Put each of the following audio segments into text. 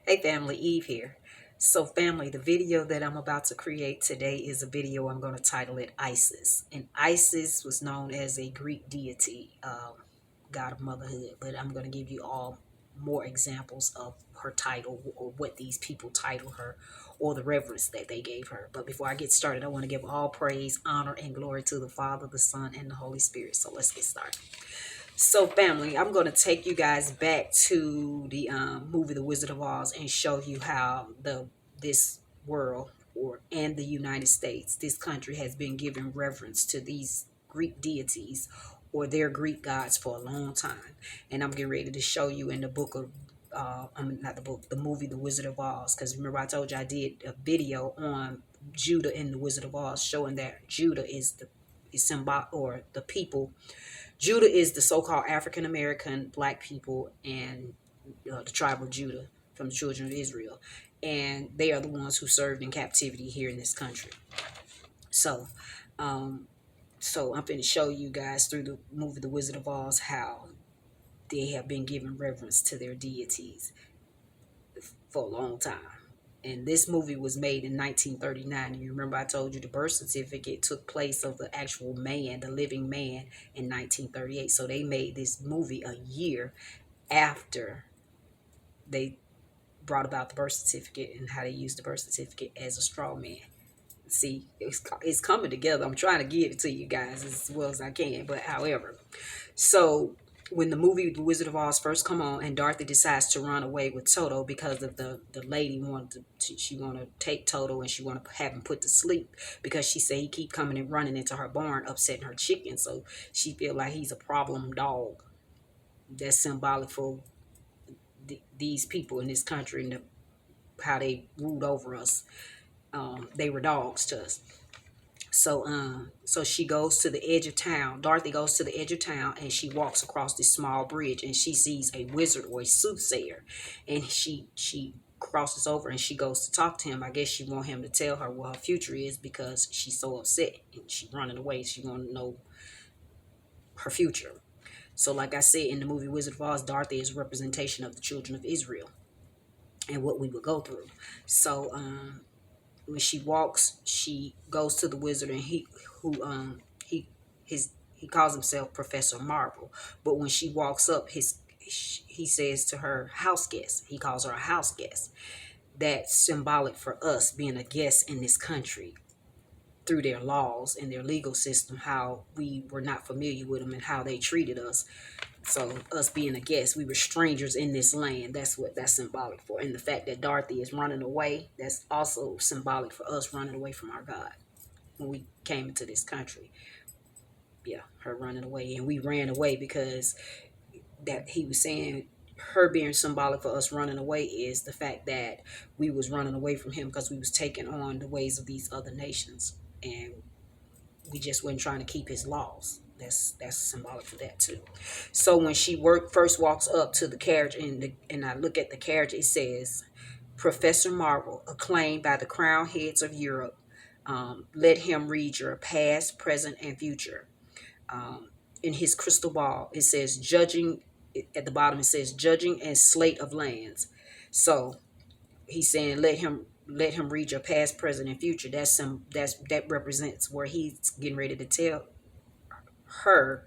Hey family, Eve here. So family, the video that I'm about to create today is a video I'm going to title it Isis. And Isis was known as a Greek deity, god of motherhood. But I'm going to give you all more examples of her title or what these people title her or the reverence that they gave her. But before I get started, I want to give all praise, honor, and glory to the Father, the Son, and the Holy Spirit. So let's get started. So, family, I'm going to take you guys back to the movie The Wizard of Oz and show you how this world and the United States, this country, has been giving reverence to these Greek deities or their Greek gods for a long time. And I'm getting ready to show you in the book of I mean, not the book, the movie The Wizard of Oz. Because remember, I told you I did a video on Judah in The Wizard of Oz, showing that Judah is symbol or the people. Judah is the so-called African American black people and the tribe of Judah from the children of Israel, and they are the ones who served in captivity here in this country. So, um, I'm going to show you guys through the movie The Wizard of Oz how they have been giving reverence to their deities for a long time. And this movie was made in 1939. And you remember I told you the birth certificate took place of the actual man, the living man, in 1938. So they made this movie a year after they brought about the birth certificate and how they used the birth certificate as a straw man. See, it's coming together. I'm trying to give it to you guys as well as I can. But however, so when the movie The Wizard of Oz first come on and Dorothy decides to run away with Toto because of the lady wanted she want to take Toto and she want to have him put to sleep because she said he keep coming and running into her barn upsetting her chicken, so she feel like he's a problem dog. That's symbolic for these people in this country and how they ruled over us. They were dogs to us. So she goes to the edge of town. Dorothy goes to the edge of town and she walks across this small bridge and she sees a wizard or a soothsayer, and she crosses over and she goes to talk to him. I guess she want him to tell her what her future is because she's so upset and she's running away. She want to know her future. So like I said in the movie Wizard of Oz, Dorothy is a representation of the children of Israel and what we would go through. So when she walks, she goes to the wizard, and he calls himself Professor Marvel. But when she walks up, he says to her house guest. He calls her a house guest. That's symbolic for us being a guest in this country through their laws and their legal system, how we were not familiar with them and how they treated us. So us being a guest, we were strangers in this land. That's what that's symbolic for. And the fact that Dorothy is running away, that's also symbolic for us running away from our God when we came into this country. Yeah, her running away. And we ran away because that he was saying her being symbolic for us running away is the fact that we was running away from him because we was taking on the ways of these other nations. And we just wasn't trying to keep his laws. That's symbolic for that too. So when she first walks up to the carriage and I look at the carriage, it says, Professor Marvel, acclaimed by the crowned heads of Europe, let him read your past, present, and future. In his crystal ball, it says judging. At the bottom, it says judging and slate of lands. So he's saying let him read your past, present, and future. That represents where he's getting ready to tell her,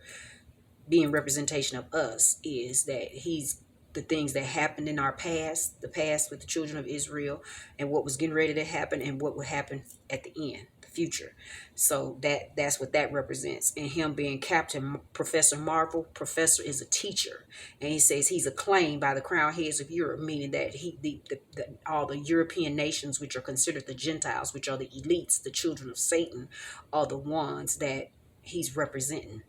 being representation of us, is that he's the things that happened in our past, the past with the children of Israel, and what was getting ready to happen, and what would happen at the end, the future. So that's what that represents. And him being Captain Professor Marvel, Professor is a teacher, and he says he's acclaimed by the crowned heads of Europe, meaning that all the European nations, which are considered the Gentiles, which are the elites, the children of Satan, are the ones that he's representing.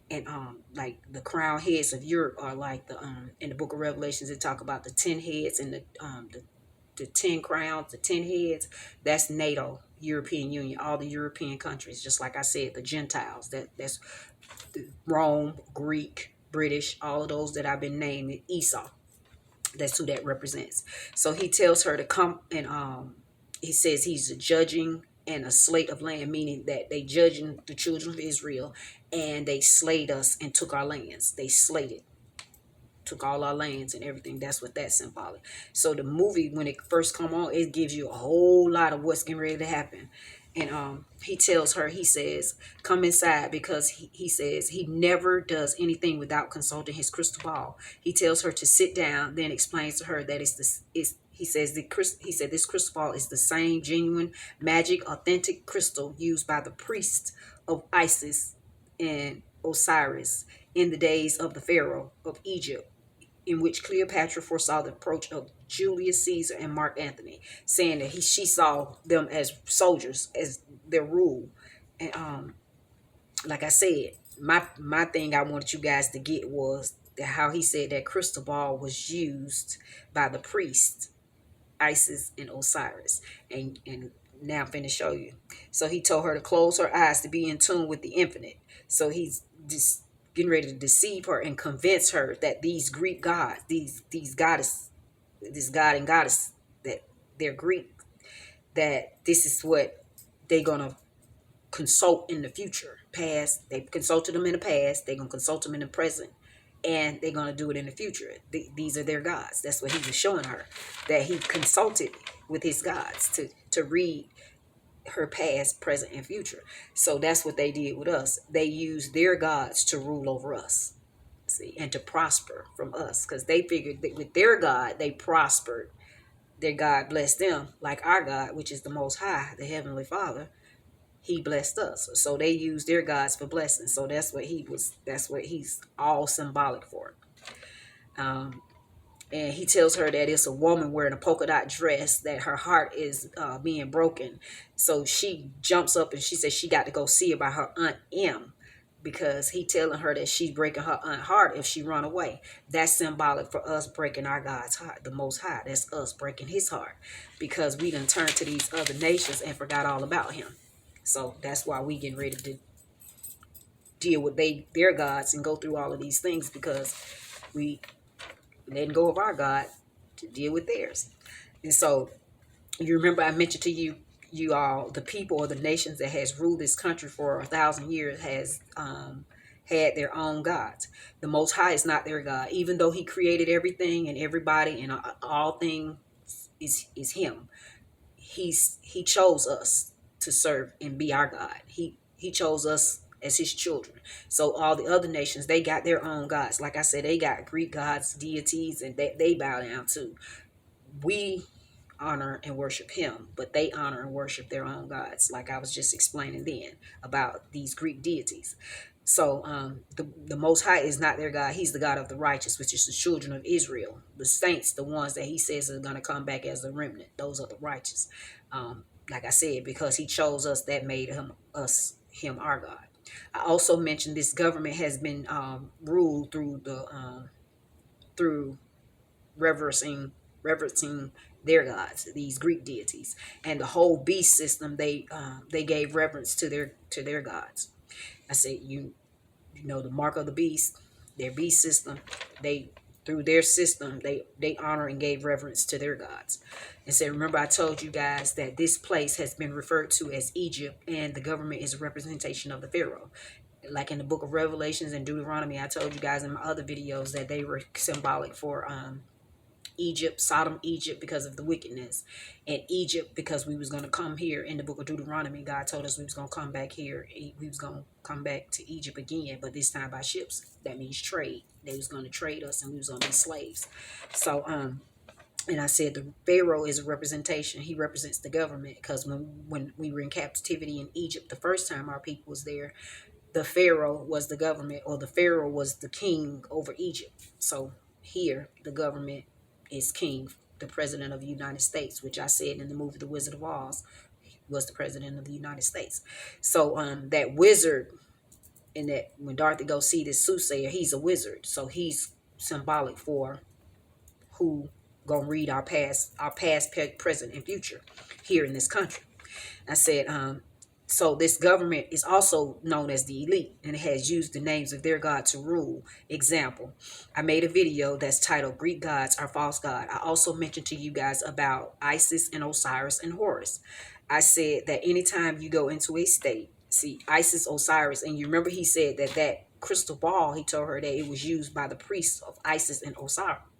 And like the crown heads of Europe are like the in the book of Revelations, they talk about the 10 heads and the 10 crowns, the 10 heads. That's NATO, European Union, all the European countries. Just like I said, the Gentiles, that's Rome, Greek, British, all of those that I've been naming. Esau, that's who that represents. So he tells her to come, and he says he's a judging and a slate of land, meaning that they judging the children of Israel, and they slayed us and took our lands. They slayed it. took all our lands and everything. That's what that's symbolic. So the movie, when it first come on, it gives you a whole lot of what's getting ready to happen. And he tells her, he says, come inside, because he says he never does anything without consulting his crystal ball. He tells her to sit down, then explains to her that it's this is he says he said this crystal ball is the same genuine, magic, authentic crystal used by the priests of Isis and Osiris in the days of the Pharaoh of Egypt, in which Cleopatra foresaw the approach of Julius Caesar and Mark Antony, saying that she saw them as soldiers, as their rule. And like I said, my thing I wanted you guys to get was how he said that crystal ball was used by the priests, Isis and Osiris. And now I'm finna show you. So he told her to close her eyes to be in tune with the infinite. So he's just getting ready to deceive her and convince her that these Greek gods, these goddess, this god and goddess, that they're Greek, that this is what they're gonna consult in the future. Past, they consulted them in the past, they're gonna consult them in the present, and they're gonna do it in the future. These are their gods. That's what he was showing her, that he consulted with his gods to read her past, present, and future. So that's what they did with us. They used their gods to rule over us, see, and to prosper from us, because they figured that with their God they prospered. Their God blessed them, like our God, which is the Most High, the Heavenly Father. He blessed us. So they used their gods for blessings. So that's what he was. That's what he's all symbolic for. Um, and he tells her that it's a woman wearing a polka dot dress, that her heart is being broken. So she jumps up and she says she got to go see about her Aunt M, because he telling her that she's breaking her aunt heart if she run away. That's symbolic for us breaking our God's heart, the Most High. That's us breaking his heart, because we done turned to these other nations and forgot all about him. So that's why we getting ready to deal with their gods and go through all of these things, because we letting go of our God to deal with theirs. And so you remember I mentioned to you all, the people or the nations that has ruled this country for 1,000 years has had their own gods. The Most High is not their God, even though he created everything and everybody, and all things is him. He chose us to serve and be our God. He chose us as his children. So all the other nations, they got their own gods. Like I said, they got Greek gods, deities, and they bow down to. We honor and worship him, but they honor and worship their own gods, like I was just explaining then about these Greek deities. So the Most High is not their God. He's the God of the righteous, which is the children of Israel, the saints, the ones that he says are going to come back as a remnant. Those are the righteous. Like I said, because he chose us, that made him our God. I also mentioned this government has been ruled through reverencing their gods, these Greek deities, and the whole beast system. They gave reverence to their gods. I said, you know, the mark of the beast, their beast system. They, through their system, they honor and gave reverence to their gods. And so remember, I told you guys that this place has been referred to as Egypt, and the government is a representation of the Pharaoh. Like in the book of Revelations and Deuteronomy, I told you guys in my other videos that they were symbolic for Egypt, Sodom, Egypt, because of the wickedness, and Egypt because we was going to come here. In the book of Deuteronomy, God told us we was going to come back here. We was going to come back to Egypt again, but this time by ships. That means trade. They was going to trade us, and we was going to be slaves. So and I said the Pharaoh is a representation. He represents the government, because when we were in captivity in Egypt the first time our people was there, the Pharaoh was the government, or the Pharaoh was the king over Egypt. So here the government is king. The president of the United States, which I said in the movie The Wizard of Oz, was the president of the United States. So that wizard, in that when Dorothy goes see this soothsayer, he's a wizard. So he's symbolic for who gonna read our past, present, and future here in this country. I said, so this government is also known as the elite, and it has used the names of their god to rule. Example, I made a video that's titled Greek Gods Are False God. I also mentioned to you guys about Isis and Osiris and Horus. I said that anytime you go into a state, see Isis, Osiris, and you remember he said that crystal ball, he told her that it was used by the priests of Isis and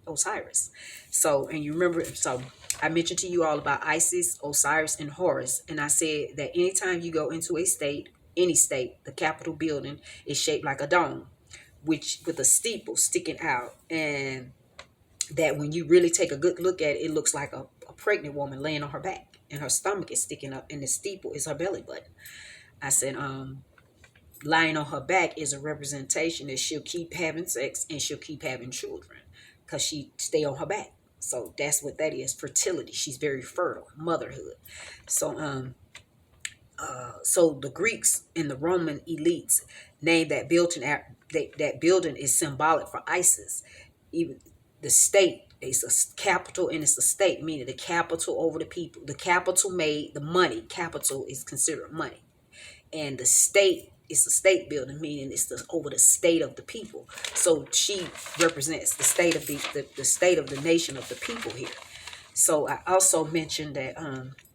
Osiris. So, and you remember, so I mentioned to you all about Isis, Osiris, and Horus, and I said that anytime you go into a state, any state, the Capitol building is shaped like a dome, which with a steeple sticking out, and that when you really take a good look at it, it looks like a pregnant woman laying on her back, and her stomach is sticking up, and the steeple is her belly button. I said, lying on her back is a representation that she'll keep having sex and she'll keep having children because she stay on her back. So that's what that is, fertility. She's very fertile, motherhood. So so the Greeks and the Roman elites named that building, that building is symbolic for Isis. Even the state is a capital, and it's a state, meaning the capital over the people. The capital made the money. Capital is considered money, and the state is a state building, meaning it's over the state of the people. So she represents the state of the state of the nation of the people here. So I also mentioned that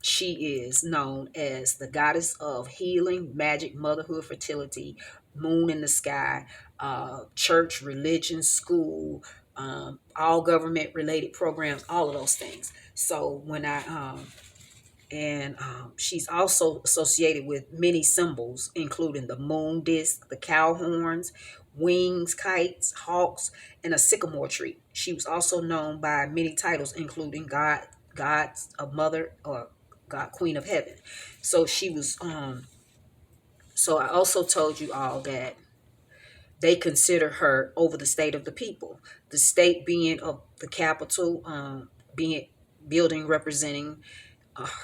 she is known as the goddess of healing, magic, motherhood, fertility, moon in the sky, church, religion, school, all government related programs, all of those things. So when I she's also associated with many symbols, including the moon disc, the cow horns, wings, kites, hawks, and a sycamore tree. She was also known by many titles, including God's a mother, or God, Queen of Heaven. So she was. So I also told you all that they consider her over the state of the people. The state being of the capital, being building representing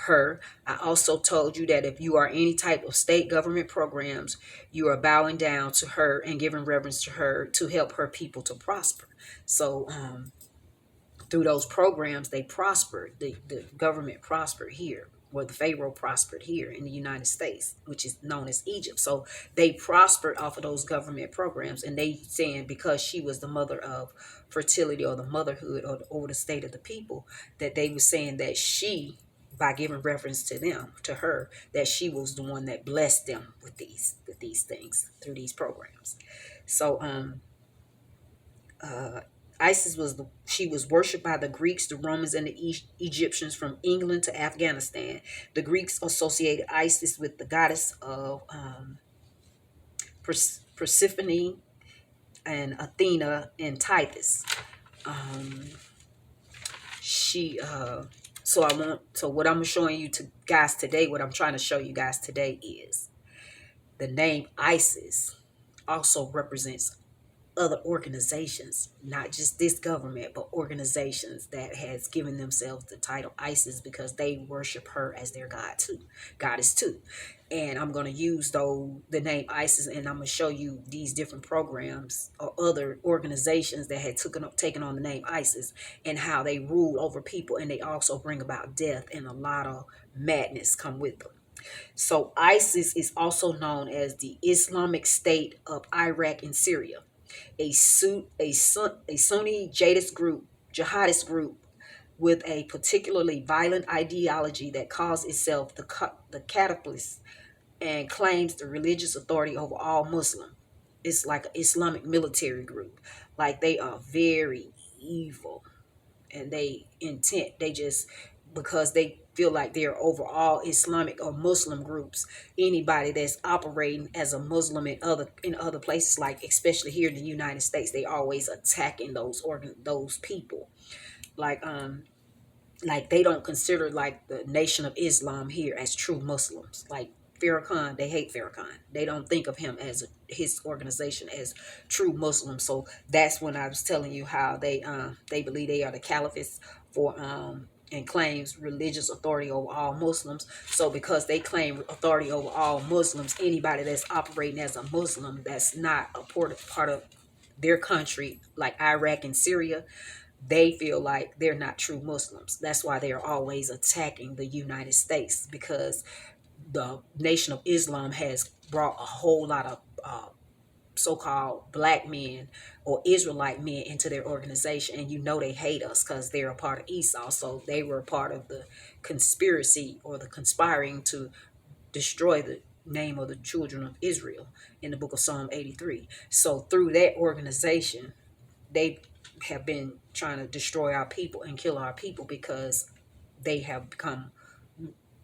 her. I also told you that if you are any type of state government programs, you are bowing down to her and giving reverence to her to help her people to prosper. So through those programs, they prospered. The government prospered here, where the Pharaoh prospered here in the United States, which is known as Egypt. So they prospered off of those government programs, and they saying because she was the mother of fertility, or the motherhood, or over the state of the people, that they were saying that she, by giving reference to them, to her, that she was the one that blessed them with these things through these programs. So Isis she was worshipped by the Greeks, the Romans, and the Egyptians from England to Afghanistan. The Greeks associated Isis with the goddess of Persephone and Athena and Titus. She so what I'm showing you to guys today, what I'm trying to show you guys today is the name Isis also represents other organizations, not just this government, but organizations that has given themselves the title Isis because they worship her as their goddess too. And I'm going to use the name Isis, and I'm going to show you these different programs or other organizations that had taken on the name Isis, and how they rule over people, and they also bring about death, and a lot of madness come with them. So ISIS is also known as the Islamic State of Iraq and Syria, a Sunni jihadist group with a particularly violent ideology that calls itself the Catalyst and claims the religious authority over all Muslim. It's like an Islamic military group. Like, they are very evil, and they just, because they feel like they're over all Islamic or Muslim groups. Anybody that's operating as a Muslim in other places, like especially here in the United States, they always attacking those people. Like they don't consider like the Nation of Islam here as true Muslims. Like Farrakhan, they hate Farrakhan. They don't think of him as his organization as true Muslims. So that's when I was telling you how they believe they are the caliphates for and claims religious authority over all Muslims. So because they claim authority over all Muslims, anybody that's operating as a Muslim that's not a part of their country, like Iraq and Syria, they feel like they're not true Muslims. That's why they are always attacking the United States, because the Nation of Islam has brought a whole lot of so-called black men or Israelite men into their organization, and they hate us because they're a part of Esau. So they were part of the conspiracy or the conspiring to destroy name of the children of Israel in the book of Psalm 83. So through that organization, they have been trying to destroy our people and kill our people because they have become,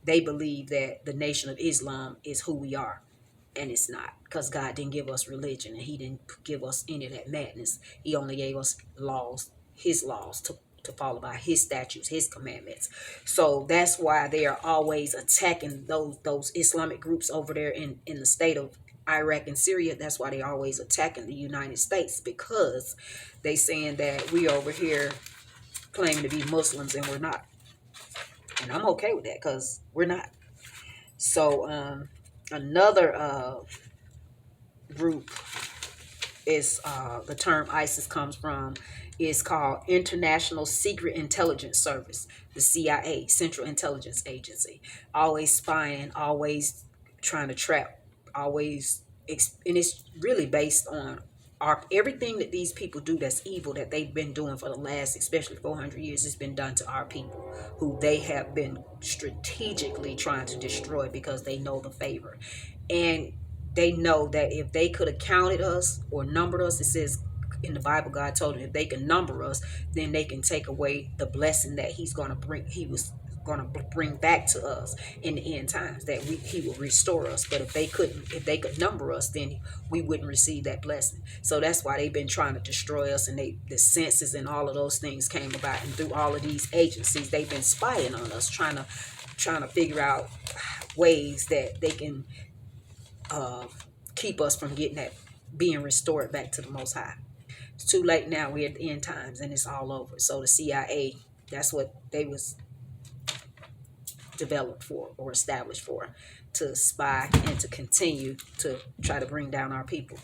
they believe that the Nation of Islam is who we are. And it's not, because God didn't give us religion and he didn't give us any of that madness. He only gave us laws, his laws to follow by, his statutes, his commandments. So that's why they are always attacking those Islamic groups over there in the state of Iraq and Syria. That's why they always attacking the United States, because they saying that we over here claiming to be Muslims and we're not. And I'm okay with that because we're not. So another group is the term ISIS comes from, is called International Secret Intelligence Service, the CIA, Central Intelligence Agency. Always spying, always trying to trap, always, and it's really based on our, everything that these people do that's evil, that they've been doing for the last, especially 400 years, has been done to our people, who they have been strategically trying to destroy because they know the favor. And they know that if they could have counted us or numbered us, it says in the Bible, God told them if they can number us, then they can take away the blessing that he's going to bring. He was going to bring back to us in the end times, that he will restore us. But if they couldn't, if they could number us, then we wouldn't receive that blessing. So that's why they've been trying to destroy us. And the census and all of those things came about. And through all of these agencies, they've been spying on us, trying to figure out ways that they can uh, keep us from getting that, being restored back to the Most High. It's too late now. We're at the end times and it's all over. So the CIA, that's what they was developed for or established for, to spy and to continue to try to bring down our people.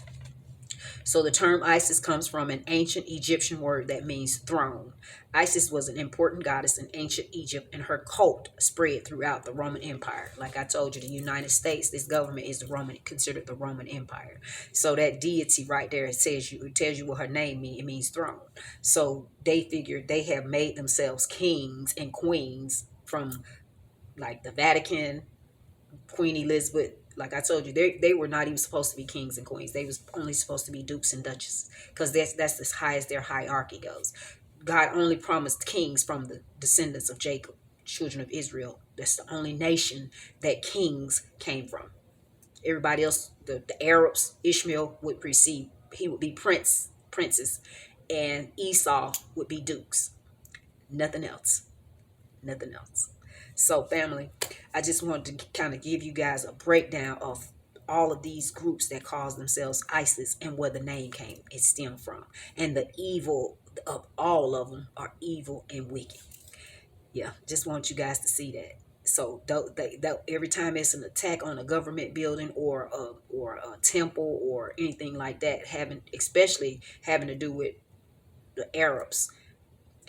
So the term Isis comes from an ancient Egyptian word that means throne. Isis was an important goddess in ancient Egypt, and her cult spread throughout the Roman Empire. Like I told you, the United States, this government is the Roman, considered the Roman Empire. So that deity right there, it tells you what her name means. It means throne. So they figured they have made themselves kings and queens from like the Vatican, Queen Elizabeth. Like I told you, they were not even supposed to be kings and queens. They was only supposed to be dukes and duchesses, because that's as high as their hierarchy goes. God only promised kings from the descendants of Jacob, children of Israel. That's the only nation that kings came from. Everybody else, the Arabs, Ishmael would receive, he would be princes, and Esau would be dukes. Nothing else. Nothing else. So family, I just wanted to kind of give you guys a breakdown of all of these groups that call themselves ISIS and where the name came, it stemmed from. And the evil of all of them are evil and wicked. Yeah, just want you guys to see that. So every time it's an attack on a government building or a temple or anything like that, especially having to do with the Arabs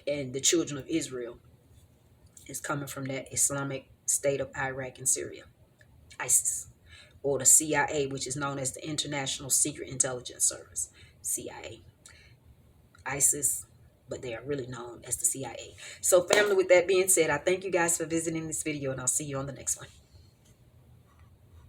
and the children of Israel, is coming from that Islamic state of Iraq and Syria, ISIS, or the CIA, which is known as the International Secret Intelligence Service, CIA. ISIS, but they are really known as the CIA. So family, with that being said, I thank you guys for visiting this video, and I'll see you on the next one.